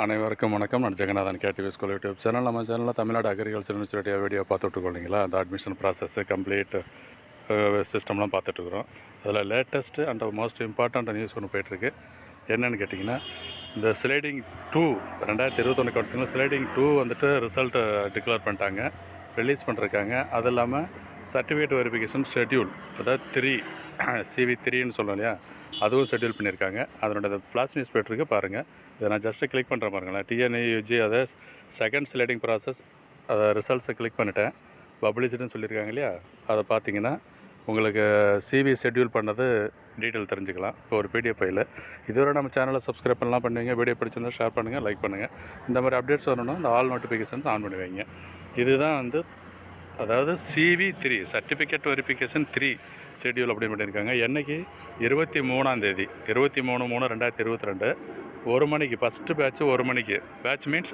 அனைவருக்கும் வணக்கம். நான் Jeganathan KTV school YouTube channel. நம்ம சேனலில் தமிழ்நாடு அக்ரிகல்ச்சர் யூனிவர்சிட்டி வீடியோ பார்த்துட்ருக்கோம் இல்லைங்களா. அந்த அட்மிஷன் ப்ராசஸ்ஸு கம்ப்ளீட் சிஸ்டம்லாம் பார்த்துட்ருக்குறோம். அதில் latest and most important news ஒன்று போய்ட்டுருக்கு. என்னென்னு கேட்டிங்கன்னா, இந்த ஸ்லைடிங் 2 2021 கவுன்சிலில் ஸ்லைடிங் 2 வந்துட்டு ரிசல்ட்டை டிக்ளேர் பண்ணிட்டாங்க, ரிலீஸ் பண்ணிருக்காங்க. அது இல்லாமல் சர்டிஃபிகேட் வெரிஃபிகேஷன் ஷெட்யூல், அதாவது 3 CV 3ன்னு சொல்லுவோம் இல்லையா, அதுவும் ஷெட்யூல் பண்ணியிருக்காங்க. அதனோட ஃப்ளாஷ் நியூஸ் போய்ட்டுருக்கு பாருங்கள். இதை நான் ஜஸ்ட்டு கிளிக் பண்ணுறேன் பாருங்களேன். TNAU அதை செகண்ட் ஸ்லைடிங் ப்ராசஸ் அதை ரிசல்ட்ஸை கிளிக் பண்ணிட்டேன். பப்ளிஷ்டுன்னு சொல்லியிருக்காங்க இல்லையா, அதை பார்த்தீங்கன்னா உங்களுக்கு CV ஷெட்யூல் பண்ணது டீட்டெயில் தெரிஞ்சுக்கலாம். இப்போ ஒரு PDF ஃபைலு. இதுவரை நம்ம சேனலை சப்ஸ்கிரைப் பண்ணலாம் பண்ணுவீங்க. வீடியோ பிடிச்சிருந்தா ஷேர் பண்ணுங்கள், லைக் பண்ணுங்கள். இந்த மாதிரி அப்டேட்ஸ் வரணும்னா இந்த ஆல் நோட்டிஃபிகேஷன்ஸ் ஆன் பண்ணி வைங்க. இதுதான் வந்து அதாவது CV 3 சர்டிஃபிகேட் வெரிஃபிகேஷன் 3 ஷெட்யூல் அப்படின்னு பண்ணியிருக்காங்க. என்றைக்கு 23 23/3/2022 1 மணிக்கு ஃபஸ்ட்டு பேட்ச்சு 1 மணிக்கு. பேட்ச் மீன்ஸ்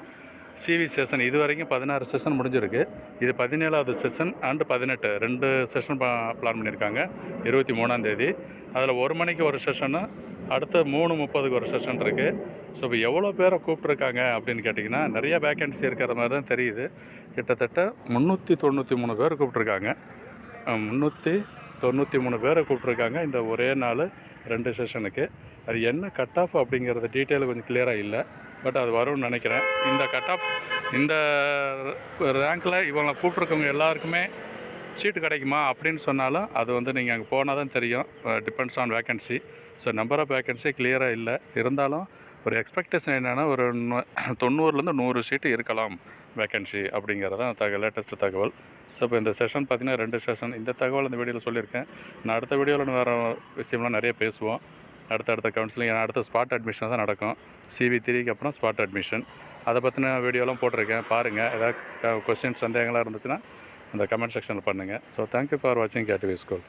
CV செஷன் இது வரைக்கும் 16 செஷன் முடிஞ்சிருக்கு. இது 17வது செஷன் அண்டு 18 2 செஷன் பிளான் பண்ணியிருக்காங்க 23 அதில் 1 மணிக்கு ஒரு செஷனு, அடுத்து 3:30க்கு ஒரு செஷன் இருக்குது. ஸோ இப்போ எவ்வளோ பேரை கூப்பிட்ருக்காங்க அப்படின்னு கேட்டிங்கன்னா, நிறையா வேக்கன்சி இருக்கிற மாதிரி தான் தெரியுது. கிட்டத்தட்ட 393 பேர் கூப்பிட்ருக்காங்க. 393 பேரை கூப்பிட்ருக்காங்க இந்த ஒரே நாள் 2 செஷனுக்கு. அது என்ன கட் ஆஃப் அப்படிங்கிறது டீட்டெயில் கொஞ்சம் கிளியராக இல்லை, பட் அது வரும்னு நினைக்கிறேன். இந்த கட் ஆஃப் இந்த ரேங்கில் இவங்களை கூப்பிட்ருக்கவங்க எல்லாருக்குமே சீட்டு கிடைக்குமா அப்படின்னு சொன்னாலும் அது வந்து நீங்கள் அங்கே போனால் தான் தெரியும். Depends on vacancy. So number of vacancy கிளியராக இல்லை. இருந்தாலும் ஒரு எக்ஸ்பெக்டேஷன் என்னென்னா ஒரு 90லேருந்து 100 சீட்டு இருக்கலாம் வேக்கன்சி அப்படிங்கிறதான் லேட்டஸ்ட்டு தகவல். ஸோ இப்போ இந்த செஷன் பார்த்திங்கன்னா 2 செஷன். இந்த தகவல் இந்த வீடியோவில் சொல்லியிருக்கேன். நான் அடுத்த வீடியோவில் வேறு விஷயம்லாம் நிறைய பேசுவோம். அடுத்த கவுன்சிலிங் அடுத்த ஸ்பாட் அட்மிஷன் தான் நடக்கும். CV 3க்கு அப்புறம் ஸ்பாட் அட்மிஷன். அதை பற்றின வீடியோலாம் போட்டிருக்கேன், பாருங்கள். ஏதாவது கொஸ்டின்ஸ் சந்தேகங்களாக இருந்துச்சுன்னா அந்த கமெண்ட் செக்ஷனில் பண்ணுங்கள். ஸோ தேங்க்யூ ஃபார் வாட்சிங் கேடிவி ஸ்கூல்.